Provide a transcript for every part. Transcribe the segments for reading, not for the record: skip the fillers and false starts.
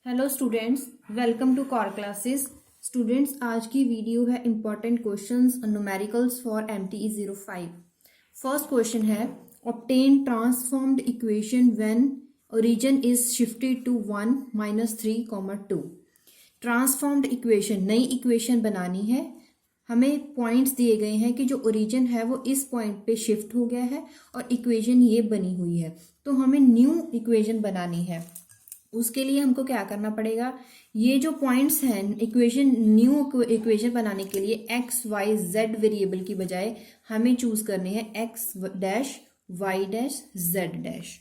Hello students, welcome to core classes. Students, आज की video है important questions numericals for MTE 05। First question है obtain transformed equation when origin is shifted to 1 -3, 2। Transformed equation, नई equation बनानी है। हमें points दिए गए हैं कि जो ओरिजिन है वो इस पॉइंट पे शिफ्ट हो गया है और इक्वेशन ये बनी हुई है, तो हमें न्यू इक्वेशन बनानी है। उसके लिए हमको क्या करना पड़ेगा, ये जो पॉइंट्स हैं इक्वेशन, न्यू इक्वेशन बनाने के लिए एक्स वाई जेड वेरिएबल की बजाय हमें चूज करने हैं x dash y dash z dash.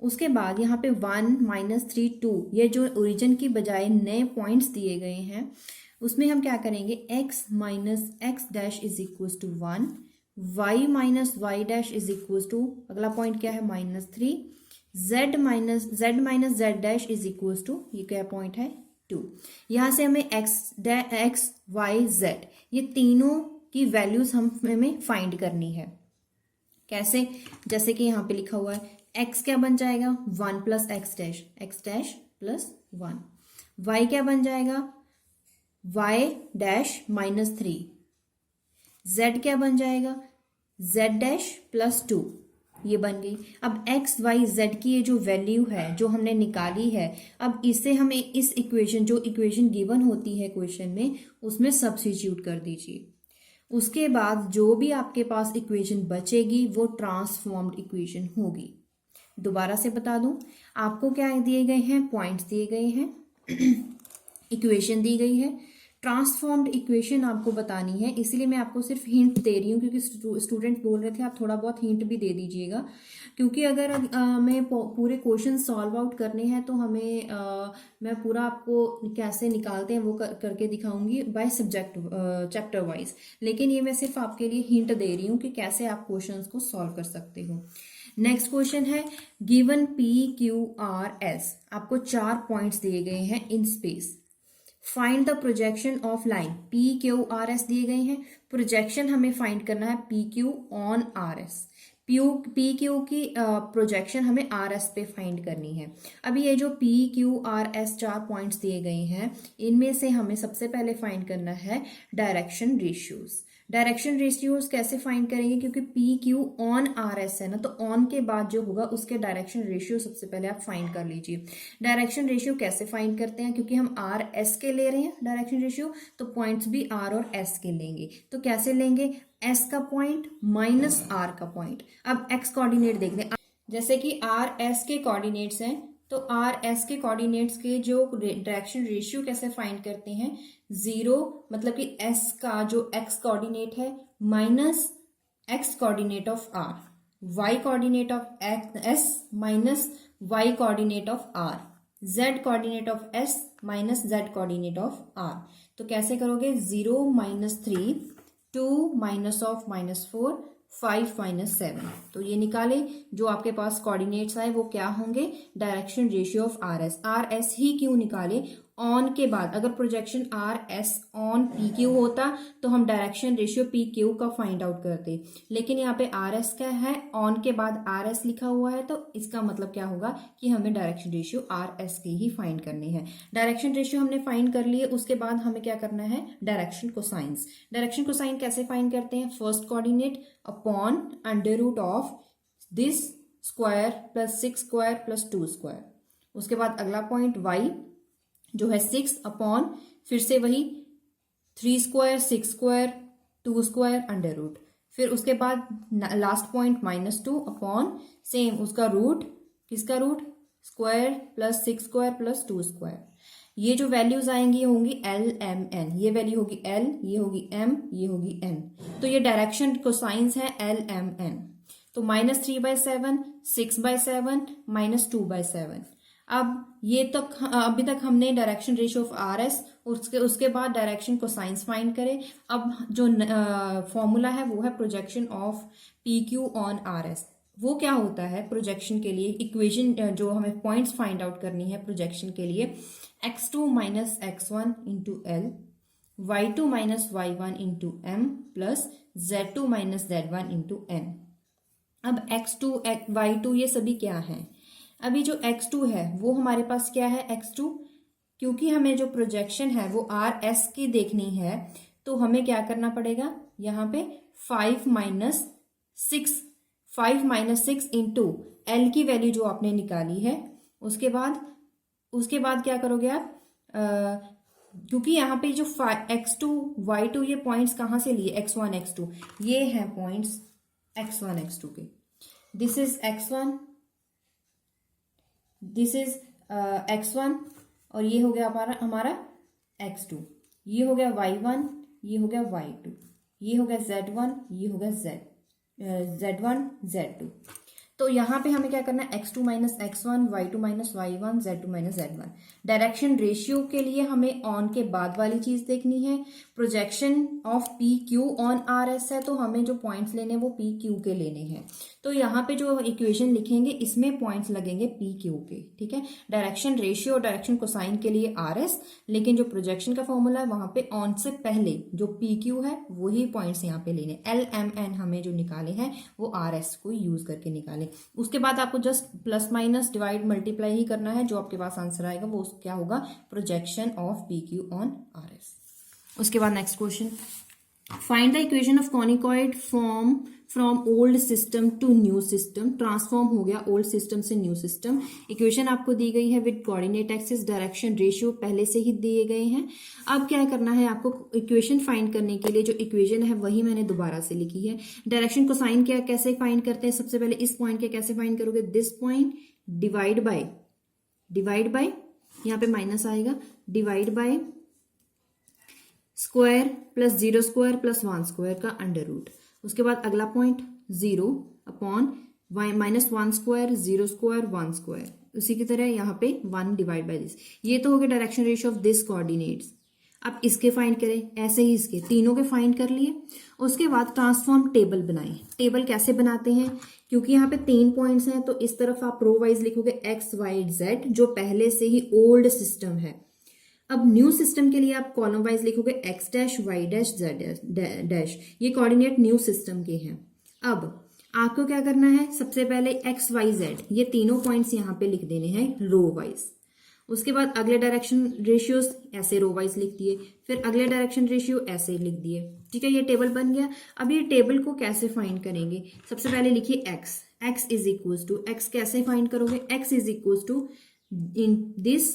उसके बाद यहाँ पे 1 -3 2, ये जो ओरिजिन की बजाय नए पॉइंट्स दिए गए हैं उसमें हम क्या करेंगे, x minus x dash is equal to 1, y minus y dash is equal to, अगला पॉइंट क्या है, -3, z minus z dash is equal to, ये क्या पॉइंट है, 2। यहां से हमें एक्स वाई जेड ये तीनों की वैल्यूज हमें फाइंड करनी है। कैसे, जैसे कि यहाँ पे लिखा हुआ है x क्या बन जाएगा, 1 plus x dash plus 1। y क्या बन जाएगा, y डैश -3। z क्या बन जाएगा, z डैश प्लस 2, ये बन गई। अब x y z की ये जो वैल्यू है जो हमने निकाली है, अब इसे हमें इस इक्वेशन, जो इक्वेशन गिवन होती है क्वेश्चन में, उसमें सब्स्टिट्यूट कर दीजिए। उसके बाद जो भी आपके पास इक्वेशन बचेगी वो ट्रांसफॉर्म्ड इक्वेशन होगी। दोबारा से बता दूं, आपको क्या दिए गए हैं, पॉइंट्स दिए गए हैं इक्वेशन दी गई है, ट्रांसफॉर्म्ड इक्वेशन आपको बतानी है। इसलिए मैं आपको सिर्फ हिंट दे रही हूँ, क्योंकि स्टूडेंट बोल रहे थे आप थोड़ा बहुत हिंट भी दे दीजिएगा, क्योंकि अगर हमें पूरे क्वेश्चन सॉल्व आउट करने हैं तो हमें मैं पूरा आपको कैसे निकालते हैं वो करके दिखाऊंगी बाय सब्जेक्ट चैप्टर वाइज। लेकिन ये मैं सिर्फ आपके लिए हिंट दे रही हूँ कि कैसे आप क्वेश्चन को सॉल्व कर सकते हो। नेक्स्ट क्वेश्चन है गिवन PQRS, आपको 4 पॉइंट्स दिए गए हैं in space. Find the projection of line PQRS दिए गए हैं, प्रोजेक्शन हमें फाइंड करना है PQ ऑन RS। PQ की प्रोजेक्शन हमें RS पे फाइंड करनी है। अभी ये जो PQRS 4 पॉइंट्स दिए गए हैं, इनमें से हमें सबसे पहले फाइंड करना है डायरेक्शन रेशियोज। डायरेक्शन रेशियोज कैसे फाइंड करेंगे, क्योंकि PQ ऑन RS है ना, तो ऑन के बाद जो होगा उसके डायरेक्शन रेशियो सबसे पहले आप फाइंड कर लीजिए। डायरेक्शन रेशियो कैसे फाइंड करते हैं, क्योंकि हम RS के ले रहे हैं डायरेक्शन रेशियो, तो पॉइंट्स भी R और S के लेंगे। तो कैसे लेंगे, S का पॉइंट माइनस R का पॉइंट। अब X कोऑर्डिनेट देख लें, जैसे कि RS के कोऑर्डिनेट्स हैं, तो RS के कोऑर्डिनेट्स के जो डायरेक्शन रेशियो कैसे फाइंड करते हैं, 0 मतलब कि S का जो X कोऑर्डिनेट है minus X coordinate of R, Y coordinate of S minus Y coordinate of R, Z coordinate of S minus Z coordinate of R। तो कैसे करोगे, 0 -3, 2 माइनस ऑफ -4, 5 -7। तो ये निकाले, जो आपके पास कोऑर्डिनेट्स आए वो क्या होंगे, डायरेक्शन रेशियो ऑफ RS ही क्यों निकाले, ऑन के बाद। अगर प्रोजेक्शन RS ऑन PQ होता तो हम डायरेक्शन रेशियो PQ का फाइंड आउट करते, लेकिन यहाँ पे RS क्या है, ऑन के बाद RS लिखा हुआ है, तो इसका मतलब क्या होगा कि हमें डायरेक्शन रेशियो RS के ही फाइंड करने हैं। डायरेक्शन रेशियो हमने फाइंड कर लिए, उसके बाद हमें क्या करना है, डायरेक्शन कोसाइंस। डायरेक्शन कोसाइन कैसे फाइंड करते हैं, first coordinate upon under root of this square plus 6 square plus 2 square. उसके बाद अगला पॉइंट y जो है 6 अपॉन, फिर से वही 3 square 6 square 2 square under root, फिर उसके बाद लास्ट पॉइंट -2 अपॉन सेम उसका रूट, किसका root, square plus 6 square plus 2 square. ये जो वैल्यूज आएंगी होंगी L M N, ये वैल्यू होगी L, ये होगी M, ये होगी N। तो ये डायरेक्शन कोसाइंस है L M N। तो -3/7, 6/7, -2/7। अब ये तक, अभी तक हमने डायरेक्शन रेशियो ऑफ RS, उसके बाद डायरेक्शन कोसाइंस फाइंड करे। अब जो फॉर्मूला है वो है projection of PQ on RS। वो क्या होता है प्रोजेक्शन के लिए, इक्वेशन जो हमें पॉइंट्स फाइंड आउट करनी है प्रोजेक्शन के लिए, x2 minus x1 into L, y2 minus y1 into M plus z2 minus z1 into N। अब x2 y2 ये सभी क्या है, अभी जो x2 है वो हमारे पास क्या है, x2 क्योंकि हमें जो प्रोजेक्शन है वो आर एस की देखनी है, तो हमें क्या करना पड़ेगा, यहाँ पे 5 माइनस सिक्स इंटू एल की वैल्यू जो आपने निकाली है, उसके बाद क्या करोगे आप, क्योंकि यहाँ पे जो x2 y2 ये पॉइंट्स कहाँ से लिए, x1 x2, ये हैं पॉइंट्स x1 x2 के। This is x1, this is x1, और ये हो गया हमारा x2, ये हो गया y1, ये हो गया y2, ये हो गया z1, ये हो गया z1 z2। तो यहाँ पे हमें क्या करना है, x2 minus x1, y2 minus y1, z2 minus z1। Direction ratio के लिए हमें ऑन के बाद वाली चीज देखनी है। Projection of P Q on R S है, तो हमें जो पॉइंट्स लेने हैं वो पी क्यू के लेने हैं। तो यहाँ पे जो इक्वेशन लिखेंगे इसमें पॉइंट्स लगेंगे पी क्यू के, ठीक है। डायरेक्शन रेशियो और डायरेक्शन कोसाइन के लिए आर एस, लेकिन जो प्रोजेक्शन का फॉर्मूला है वहां पे ऑन से पहले जो पी क्यू है वही पॉइंट्स यहाँ पे लेने। एल एम एन हमें जो निकाले हैं वो आर एस को यूज करके निकाले। उसके बाद आपको just plus minus divide multiply ही करना है, जो आपके पास आंसर आएगा वो क्या होगा, projection of P Q on R S. उसके बाद next question, find the equation of conicoid form from old system to new system. Transform हो गया ओल्ड सिस्टम से न्यू सिस्टम। इक्वेशन आपको दी गई है with coordinate axis, direction ratio पहले से ही दिए गए हैं। अब क्या करना है आपको, इक्वेशन फाइंड करने के लिए जो इक्वेशन है वही मैंने दोबारा से लिखी है। डायरेक्शन को साइन क्या कैसे फाइंड करते हैं, सबसे पहले इस पॉइंट के कैसे फाइंड करोगे, दिस पॉइंट डिवाइड बाय यहाँ पे माइनस आएगा, divide by square plus 0 square plus 1 square का अंडर रूट। उसके बाद अगला point 0 upon minus 1 square 0 square 1 square. उसी की तरह यहाँ पे 1 डिवाइड बाय दिस। ये तो हो गया direction ratio of this coordinates. अब इसके फाइंड करें, ऐसे ही इसके तीनों के फाइंड कर लिए। उसके बाद ट्रांसफॉर्म टेबल बनाएं। टेबल कैसे बनाते हैं, क्योंकि यहाँ पे 3 पॉइंट्स हैं तो इस तरफ आप रो वाइज लिखोगे x y z, जो पहले से ही ओल्ड सिस्टम है। अब न्यू सिस्टम के लिए आप कॉलम वाइज लिखोगे x dash y dash z dash, ये कोऑर्डिनेट न्यू सिस्टम के हैं। अब आपको क्या करना है, सबसे पहले x y z ये तीनों पॉइंट्स यहाँ पे लिख देने हैं रो वाइज। उसके बाद अगले डायरेक्शन रेशियोज ऐसे रो वाइज लिख दिए, फिर अगले डायरेक्शन रेशियो ऐसे लिख दिए, ठीक है। ये टेबल बन गया। अब ये टेबल को कैसे फाइंड करेंगे, सबसे पहले लिखिए x is equal to, x कैसे फाइंड करोगे, x is equal to in this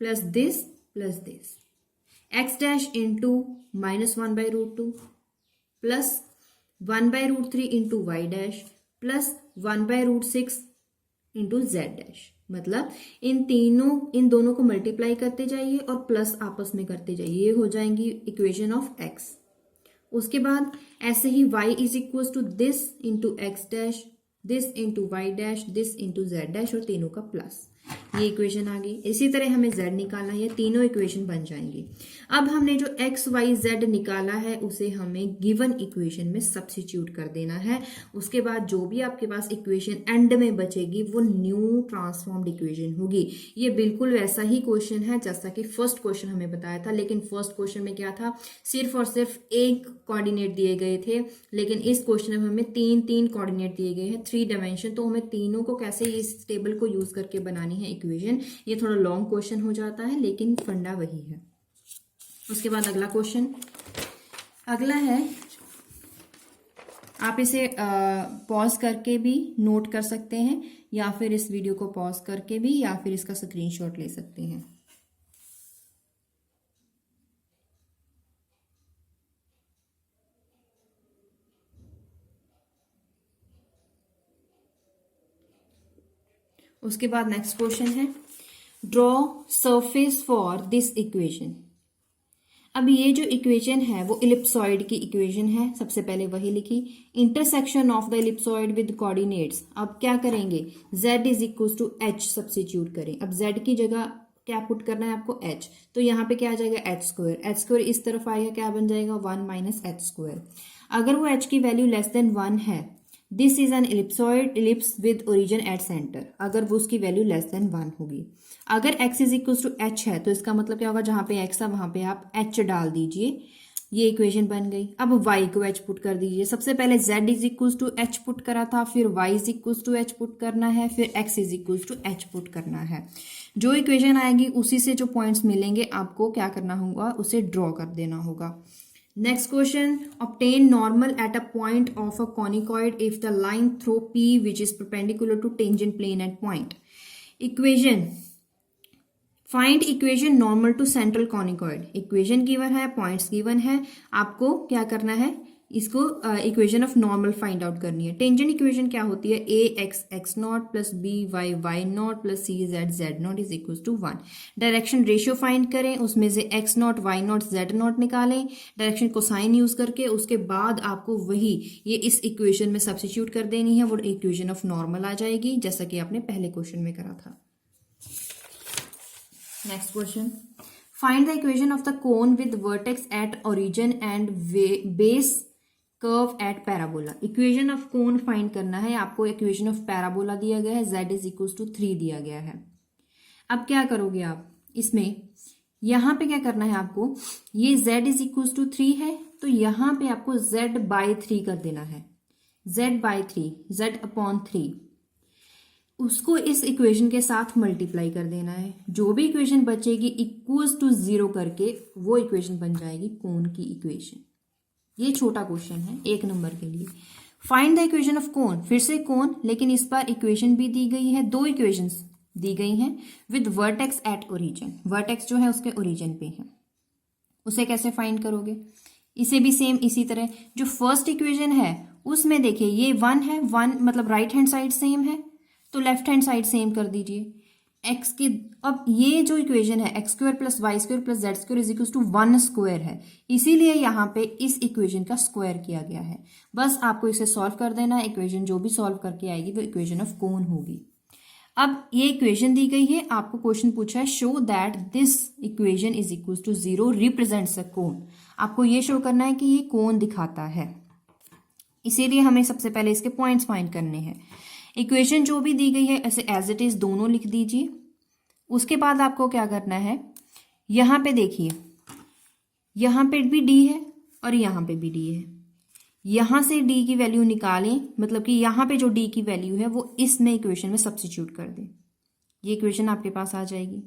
plus this plus this, x dash into minus 1/√2 plus 1/√3 into y dash plus 1/√6 into z dash. मतलब इन दोनों को मल्टीप्लाई करते जाइए और प्लस आपस में करते जाइए, ये हो जाएंगी इक्वेशन ऑफ x। उसके बाद ऐसे ही y is equal to this into x dash, this into y dash, this into z dash, और तीनों का प्लस, ये इक्वेशन आ गई। इसी तरह हमें z निकालना है, ये तीनों इक्वेशन बन जाएंगी। अब हमने जो x y z निकाला है उसे हमें गिवन इक्वेशन में सब्स्टिट्यूट कर देना है। उसके बाद जो भी आपके पास इक्वेशन एंड में बचेगी वो न्यू ट्रांसफॉर्म्ड इक्वेशन होगी। ये बिल्कुल वैसा ही क्वेश्चन है जैसा कि फर्स्ट क्वेश्चन हमें बताया था, लेकिन फर्स्ट क्वेश्चन में क्या था, सिर्फ और सिर्फ एक कोऑर्डिनेट दिए गए थे, लेकिन इस क्वेश्चन में हमें तीन कोऑर्डिनेट दिए गए हैं, 3 डायमेंशन। तो हमें तीनों को कैसे इस टेबल को यूज करके बनानी है इक्वेशन। ये थोड़ा लॉन्ग क्वेश्चन हो जाता है लेकिन फंडा वही है। उसके बाद अगला क्वेश्चन, अगला है, आप इसे पॉज करके भी नोट कर सकते हैं या फिर इस वीडियो को पॉज करके भी या फिर इसका स्क्रीनशॉट ले सकते हैं। उसके बाद नेक्स्ट क्वेश्चन है, draw surface for this equation. अब ये जो इक्वेशन है वो इलिप्सॉइड की इक्वेशन है, सबसे पहले वही लिखी। Intersection of the ellipsoid with coordinates. अब क्या करेंगे, z is equal to h substitute करें। अब z की जगह क्या पुट करना है आपको, h, तो यहाँ पे क्या आ जाएगा h स्क्वायर इस तरफ आएगा, क्या बन जाएगा 1 माइनस h स्क्वायर। अगर वो h की वैल्यू लेस देन 1 है, this is an ellipsoid ellipse with origin at centre, अगर वो उसकी वैल्यू लेस देन 1 होगी। अगर x is equal to h है तो इसका मतलब क्या होगा, जहां पे x है वहां पे आप h डाल दीजिए। ये इक्वेशन बन गई। अब y को h पुट कर दीजिए। सबसे पहले z is equal to h put करा था, फिर y is equal to h put करना है, फिर x is equal to h put करना है। जो इक्वेशन आएगी उसी से जो पॉइंट्स मिलेंगे आपको क्या करना होगा, उसे ड्रॉ कर देना होगा। Next question, obtain normal at a point of a conicoid if the line through p which is perpendicular to tangent plane at point. Equation, find equation normal to central conicoid. Equation given है, points given है, आपको क्या करना है, इसको equation of normal find out करनी है। Tangent equation क्या होती है, a x x not plus b y y not plus c z Z not is equal to 1। Direction ratio find करें, उसमें से x not y not z not निकालें direction cosine use करके। उसके बाद आपको वही ये इस इक्वेशन में सब्स्टिट्यूट कर देनी है, वो इक्वेशन ऑफ नॉर्मल आ जाएगी, जैसा कि आपने पहले क्वेश्चन में करा था। Next question, find the equation of the cone with vertex at origin and base curve at parabola. Equation of cone find करना है आपको। इक्वेशन ऑफ पैराबोला दिया गया है, z इज इक्वल टू 3 दिया गया है। अब क्या करोगे आप, इसमें यहां पे क्या करना है आपको, ये z इज इक्वल टू 3 है तो यहां पे आपको z बाई 3 कर देना है, z बाई 3, z अपॉन 3, उसको इस इक्वेशन के साथ मल्टीप्लाई कर देना है। जो भी इक्वेशन बचेगी इक्वल्स टू 0 करके वो इक्वेशन बन जाएगी कोन की इक्वेशन। ये छोटा क्वेश्चन है 1 नंबर के लिए। Find the equation of cone, फिर से कोन, लेकिन इस बार इक्वेशन भी दी गई है, 2 इक्वेशंस दी गई हैं with vertex at origin. Vertex जो है उसके ओरिजिन पे है, उसे कैसे फाइंड करोगे, इसे भी सेम इसी तरह। जो फर्स्ट इक्वेशन है उसमें देखिए ये 1 है, 1 मतलब राइट हैंड साइड सेम है तो लेफ्ट हैंड साइड सेम कर दीजिए एक्स की। अब ये जो इक्वेशन है x square plus y square plus z square is equal to 1 square है, इसीलिए यहाँ पे इस इक्वेशन का स्क्वायर किया गया है। बस आपको इसे सॉल्व कर देना है, इक्वेशन जो भी सॉल्व करके आएगी वो इक्वेशन ऑफ कोन होगी। अब ये इक्वेशन दी गई है, आपको क्वेश्चन पूछा है show that this equation is equal to 0 represents a cone. आपको ये शो करना है कि ये कोन दिखाता है, इसीलिए हमें सबसे पहले इसके पॉइंट्स फाइंड करने हैं। इक्वेशन जो भी दी गई है ऐसे एज इट इज दोनों लिख दीजिए। उसके बाद आपको क्या करना है, यहां पे देखिए यहां पे भी डी है और यहां पे भी डी है, यहां से डी की वैल्यू निकालें, मतलब कि यहां पे जो डी की वैल्यू है वो इसमें इक्वेशन में सब्स्टिट्यूट कर दें, ये इक्वेशन आपके पास आ जाएगी।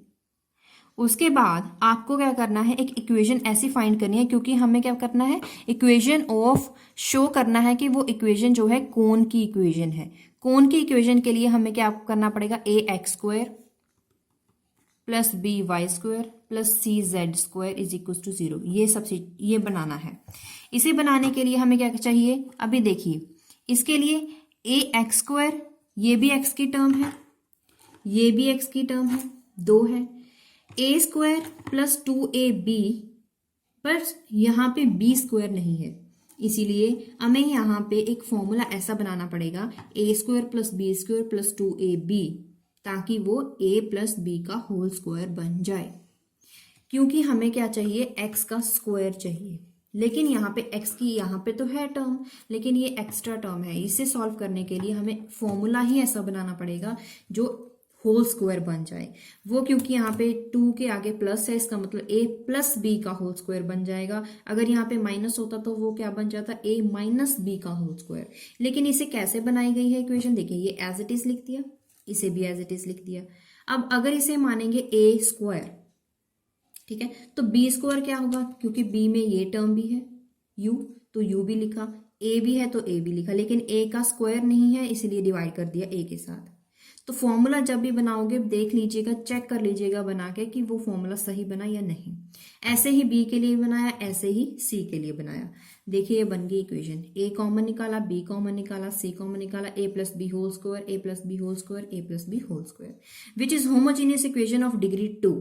उसके बाद आपको क्या करना है, एक इक्वेशन ऐसी फाइंड करनी है, क्योंकि हमें क्या करना है, इक्वेशन ऑफ शो करना है कि वो इक्वेशन जो है कोन की इक्वेशन है। कोन की इक्वेशन के लिए हमें क्या करना पड़ेगा, a x square plus b y square plus c z square is equal to 0, ये बनाना है। इसे बनाने के लिए हमें क्या चाहिए, अभी देखिए इसके लिए ए एक्स स्क्वायर, ये भी एक्स की टर्म है, ये भी एक्स की टर्म है, 2 है, ए स्क्वायर प्लस 2ab, बस यहाँ पे बी स्क्वायर नहीं है, इसीलिए हमें यहाँ पे एक फॉर्मूला ऐसा बनाना पड़ेगा a square plus b square plus 2ab, ताकि वो a प्लस बी का होल स्क्वायर बन जाए। क्योंकि हमें क्या चाहिए, x का स्क्वायर चाहिए, लेकिन यहाँ पे x की यहाँ पे तो है टर्म, लेकिन ये एक्स्ट्रा टर्म है। इसे सॉल्व करने के लिए हमें फॉर्मूला ही ऐसा बनाना पड़ेगा जो होल स्क्वायर बन जाए। वो क्योंकि यहाँ पे 2 के आगे प्लस है, इसका मतलब a प्लस बी का होल स्क्वायर बन जाएगा। अगर यहाँ पे माइनस होता तो वो क्या बन जाता, a माइनस बी का होल स्क्वायर। लेकिन इसे कैसे बनाई गई है इक्वेशन, देखिए ये एज इट इज लिख दिया, इसे भी एज इट इज लिख दिया। अब अगर इसे मानेंगे a स्क्वायर, ठीक है, तो b स्क्वायर क्या होगा, क्योंकि b में ये टर्म भी है u, तो u भी लिखा, a भी है तो a भी लिखा, लेकिन a का स्क्वायर नहीं है इसलिए डिवाइड कर दिया a के साथ। तो फॉर्मूला जब भी बनाओगे देख लीजिएगा, चेक कर लीजिएगा बना के कि वो फॉर्मूला सही बना या नहीं। ऐसे ही बी के लिए बनाया, ऐसे ही सी के लिए बनाया। देखिए ये बन गई इक्वेशन, ए कॉमन निकाला, बी कॉमन निकाला, सी कॉमन निकाला, a plus b whole square, a plus b whole square, a plus b whole square, which is homogeneous equation of degree 2।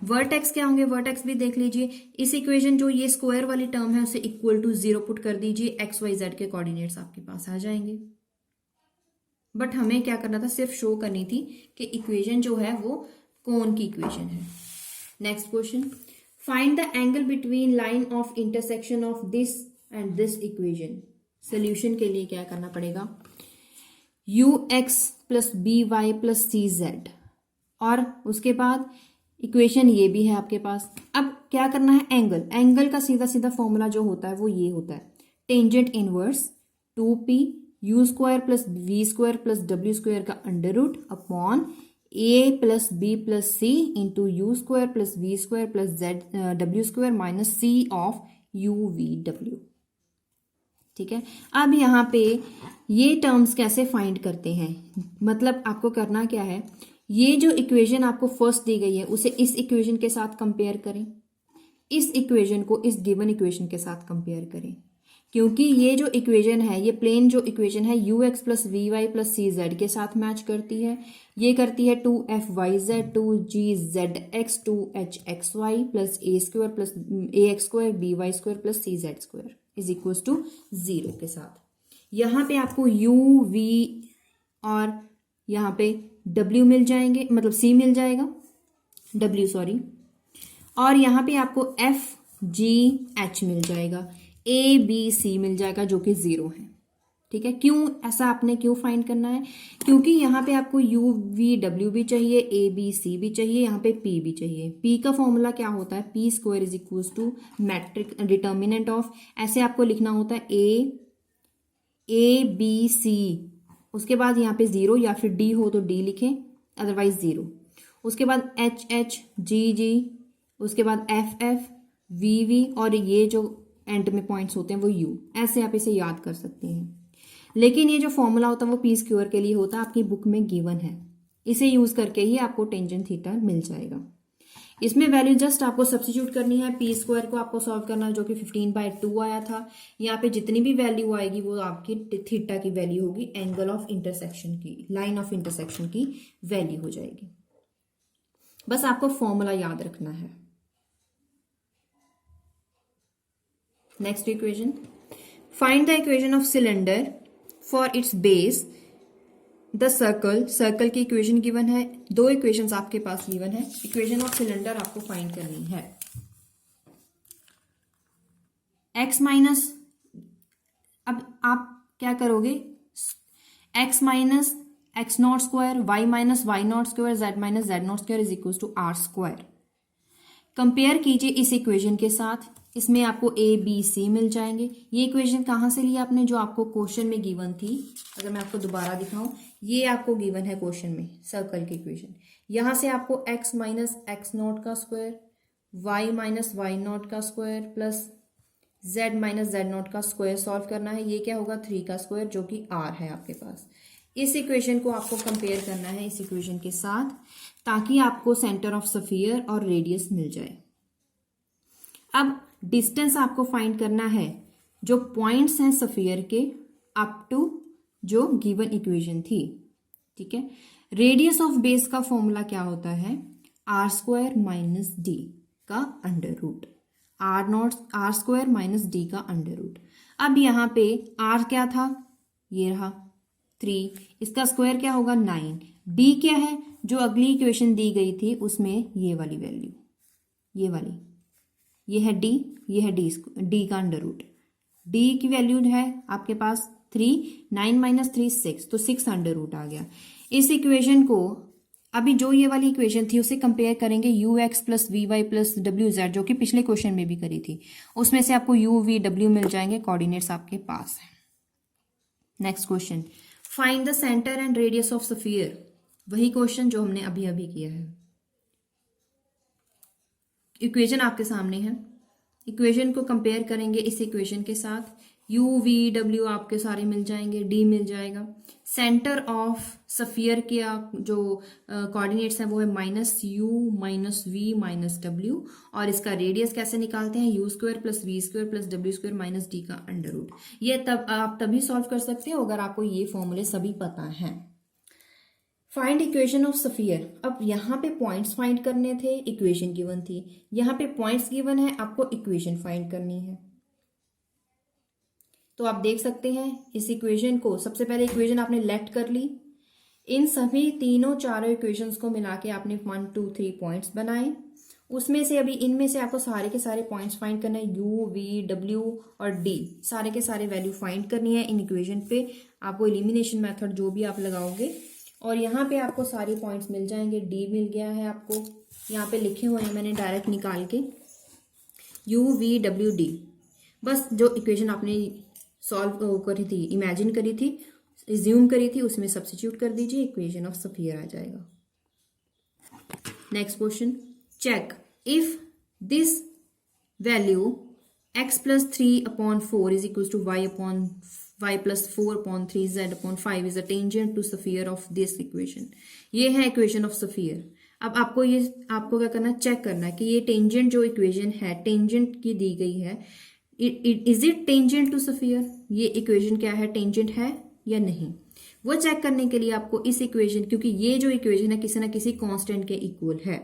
Vertex क्या होंगे, वर्टेक्स भी देख लीजिए। इस इक्वेशन जो ये स्क्वायर वाली टर्म है उसे इक्वल टू 0 पुट कर दीजिए, एक्स वाई जेड के कोऑर्डिनेट्स आपके पास आ जाएंगे। बट हमें क्या करना था, सिर्फ शो करनी थी कि इक्वेशन जो है वो कोन की इक्वेशन है। Next question, find the angle between line of intersection of this and this equation. Solution के लिए क्या करना पड़ेगा, ux plus b y plus c z, और उसके बाद इक्वेशन ये भी है आपके पास। अब क्या करना है, एंगल, एंगल का सीधा सीधा फॉर्मूला जो होता है वो ये होता है, tangent inverse 2p u square plus v square plus w square का under root upon a plus b plus c into u square plus v square plus w square minus c of u v w। ठीक है, अब यहाँ पे ये terms कैसे find करते हैं, मतलब आपको करना क्या है, ये जो इक्वेशन आपको फर्स्ट दी गई है उसे इस इक्वेशन के साथ कंपेयर करें, इस इक्वेशन को इस गिवन इक्वेशन के साथ कंपेयर करें, क्योंकि ये जो इक्वेशन है, ये प्लेन जो इक्वेशन है u x plus v y plus c z के साथ मैच करती है, ये करती है 2f(yz) 2gz(x)(2h(xy) plus a square plus ax square by square plus cz square is equal to 0 के साथ। यहाँ पे आपको u v और यहाँ पे w मिल जाएंगे, मतलब c मिल जाएगा, w सॉरी, और यहाँ पे आपको f g h मिल जाएगा, a b c मिल जाएगा जो कि 0 है। ठीक है, क्यों ऐसा आपने क्यों फाइंड करना है, क्योंकि यहाँ पे आपको u v w भी चाहिए, a b c भी चाहिए, यहाँ पे p भी चाहिए। p का फॉर्मूला क्या होता है, p square is equal to matrix determinant of, ऐसे आपको लिखना होता है a b c, उसके बाद यहाँ पे 0 या फिर d हो तो d लिखें, अदरवाइज 0, उसके बाद h h g g, उसके बाद f f v v और ये जो एंड में पॉइंट्स होते हैं वो u, ऐसे आप इसे याद कर सकते हैं। लेकिन ये जो फॉर्मूला होता है वो पी स्क्वायर के लिए होता है, आपकी बुक में गिवन है, इसे यूज करके ही आपको टेंजेंट थीटा मिल जाएगा। इसमें वैल्यू जस्ट आपको सब्स्टिट्यूट करनी है, पी स्क्वायर को आपको सॉल्व करना है जो कि 15/2 आया था। यहाँ पे जितनी भी वैल्यू आएगी वो आपकी थीटा की वैल्यू होगी, एंगल ऑफ इंटरसेक्शन की, लाइन ऑफ इंटरसेक्शन की वैल्यू हो जाएगी। बस आपको फॉर्मूला याद रखना है। Next equation, find the equation of cylinder for its base the circle, circle की इक्वेशन गिवन है, दो इक्वेशंस आपके पास गिवन है, इक्वेशन ऑफ सिलेंडर आपको फाइंड करनी है। x माइनस, अब आप क्या करोगे, x minus x not square, y minus y not square, z minus z not square is equal to r square. Compare कीजिए इस इक्वेशन के साथ, इसमें आपको a b c मिल जाएंगे। ये इक्वेशन कहाँ से ली आपने, जो आपको क्वेश्चन में गिवन थी, अगर मैं आपको दोबारा दिखाऊं, ये आपको गिवन है क्वेश्चन में, सर्कल की इक्वेशन। यहाँ से आपको x माइनस एक्स नॉट का square, y minus y not का square plus z minus z not का स्क्वायर सॉल्व करना है। ये क्या होगा, 3 का स्क्वायर जो कि r है आपके पास। इस इक्वेशन को आपको कंपेयर करना है इस इक्वेशन के साथ, ताकि आपको सेंटर ऑफ स्फीयर और रेडियस मिल जाए। अब डिस्टेंस आपको फाइंड करना है, जो पॉइंट्स हैं स्फीयर के अप टू जो गिवन इक्वेशन थी। ठीक है, रेडियस ऑफ बेस का फॉर्मूला क्या होता है, आर स्क्वायर माइनस डी का under root, r square minus d का अंडर रूट। अब यहाँ पे आर क्या था, ये रहा 3, इसका स्क्वायर क्या होगा 9, डी क्या है, जो अगली इक्वेशन दी गई थी उसमें ये वाली वैल्यू, ये वाली, ये है डी, ये है डी का अंडर रूट। डी की वैल्यू है आपके पास 3, 9 माइनस 3 6, तो 6 अंडर रूट आ गया। इस इक्वेशन को अभी जो ये वाली इक्वेशन थी उसे कंपेयर करेंगे u x plus v y plus डब्ल्यू जेड, जो कि पिछले क्वेश्चन में भी करी थी, उसमें से आपको यू वी डब्ल्यू मिल जाएंगे, कोऑर्डिनेट्स आपके पास है। Next question, find the centre and radius of sphere, वही क्वेश्चन जो हमने अभी अभी किया है। इक्वेशन आपके सामने है, इक्वेशन को कंपेयर करेंगे इस इक्वेशन के साथ, u v w आपके सारे मिल जाएंगे, d मिल जाएगा। सेंटर ऑफ स्फीयर के आप जो कोऑर्डिनेट्स हैं वो है minus u minus v minus डब्ल्यू, और इसका रेडियस कैसे निकालते हैं, u square plus v square plus डब्ल्यू स्क्वायर माइनस डी का अंडर रूट। ये तब आप तभी सॉल्व कर सकते हो अगर आपको ये फॉर्मूले सभी पता हैं। फाइंड इक्वेशन ऑफ स्फीयर, अब यहाँ पे पॉइंट्स फाइंड करने थे, इक्वेशन गिवन थी, यहाँ पे पॉइंट्स गिवन है, आपको इक्वेशन फाइंड करनी है। तो आप देख सकते हैं इस इक्वेशन को, सबसे पहले इक्वेशन आपने लेट कर ली, इन सभी चारों इक्वेशंस को मिला के आपने 1 2 3 पॉइंट्स बनाए, उसमें से अभी इनमें से आपको सारे के सारे पॉइंट्स फाइंड करना है, यू वी डब्ल्यू और डी, सारे के सारे वैल्यू फाइंड करनी है इन इक्वेशन पे। आपको एलिमिनेशन मेथड जो भी आप लगाओगे, और यहाँ पे आपको सारे पॉइंट्स मिल जाएंगे, डी मिल गया है आपको, यहाँ पे लिखे हुए हैं मैंने डायरेक्ट निकाल के, UVWD। बस जो इक्वेशन आपने सॉल्व करी थी, इमेजिन करी थी, एज्यूम करी थी, उसमें सब्स्टिट्यूट कर दीजिए, इक्वेशन ऑफ स्फीयर आ जाएगा। Next question, check if this value x plus 3/4 is equals to y plus 4/3 z/5 is a tangent to sphere of this equation। ये है इक्वेशन ऑफ स्फीयर। अब आपको क्या करना है, चेक करना है कि ये टेंजेंट जो इक्वेशन है, टेंजेंट की दी गई है, is it tangent to sphere, ये इक्वेशन क्या है, टेंजेंट है या नहीं। वो चेक करने के लिए आपको इस इक्वेशन, क्योंकि ये जो इक्वेशन है किसी ना किसी कांस्टेंट के इक्वल है,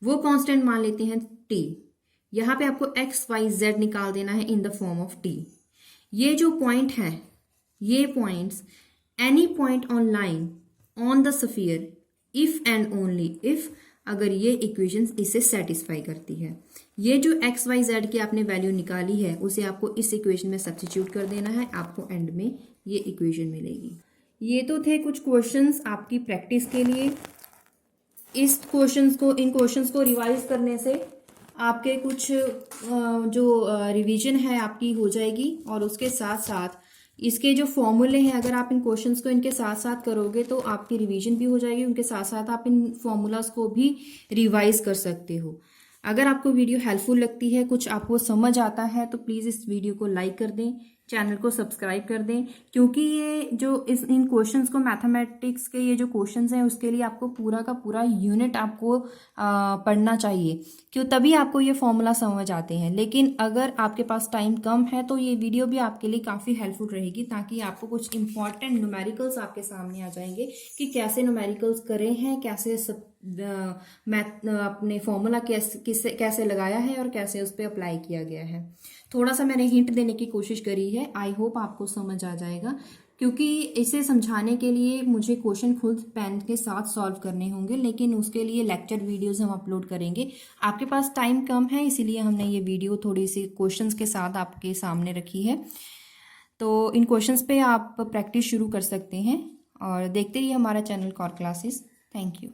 वो कांस्टेंट मान लेते हैं t। यहाँ पे आपको x y z निकाल देना है in the form of t। ये जो पॉइंट है, ये points any point on line on the sphere if and only if, अगर ये इक्वेशन इसे सेटिस्फाई करती है। ये जो x y z की आपने वैल्यू निकाली है उसे आपको इस इक्वेशन में सब्स्टिट्यूट कर देना है, आपको एंड में ये इक्वेशन मिलेगी। ये तो थे कुछ क्वेश्चंस आपकी प्रैक्टिस के लिए। इन क्वेश्चंस को रिवाइज करने से आपके कुछ जो रिवीजन है आपकी हो जाएगी, और उसके साथ साथ इसके जो फॉर्मूले हैं, अगर आप इन क्वेश्चंस को इनके साथ साथ करोगे तो आपकी रिवीजन भी हो जाएगी, उनके साथ साथ आप इन फॉर्मूलाज को भी रिवाइज कर सकते हो। अगर आपको वीडियो हेल्पफुल लगती है, कुछ आपको समझ आता है, तो प्लीज़ इस वीडियो को लाइक कर दें, चैनल को सब्सक्राइब कर दें, क्योंकि ये जो इन क्वेश्चंस को, मैथमेटिक्स के ये जो क्वेश्चंस हैं उसके लिए आपको पूरा का पूरा यूनिट आपको पढ़ना चाहिए, क्यों तभी आपको ये फॉर्मूला समझ आते हैं। लेकिन अगर आपके पास टाइम कम है तो ये वीडियो भी आपके लिए काफ़ी हेल्पफुल रहेगी, ताकि आपको कुछ इंपॉर्टेंट न्यूमेरिकल्स आपके सामने आ जाएंगे कि कैसे न्यूमेरिकल्स करे हैं, कैसे अपने फॉर्मूला कैसे लगाया है और कैसे उस पर अप्लाई किया गया है। थोड़ा सा मैंने हिंट देने की कोशिश करी है, आई होप आपको समझ आ जाएगा, क्योंकि इसे समझाने के लिए मुझे क्वेश्चन खुद पेन के साथ सॉल्व करने होंगे, लेकिन उसके लिए लेक्चर वीडियोस हम अपलोड करेंगे। आपके पास टाइम कम है, इसीलिए हमने ये वीडियो थोड़ी सी क्वेश्चंस के साथ आपके सामने रखी है। तो इन क्वेश्चंस पे आप प्रैक्टिस शुरू कर सकते हैं और देखते रहिए हमारा channel core classes. Thank you.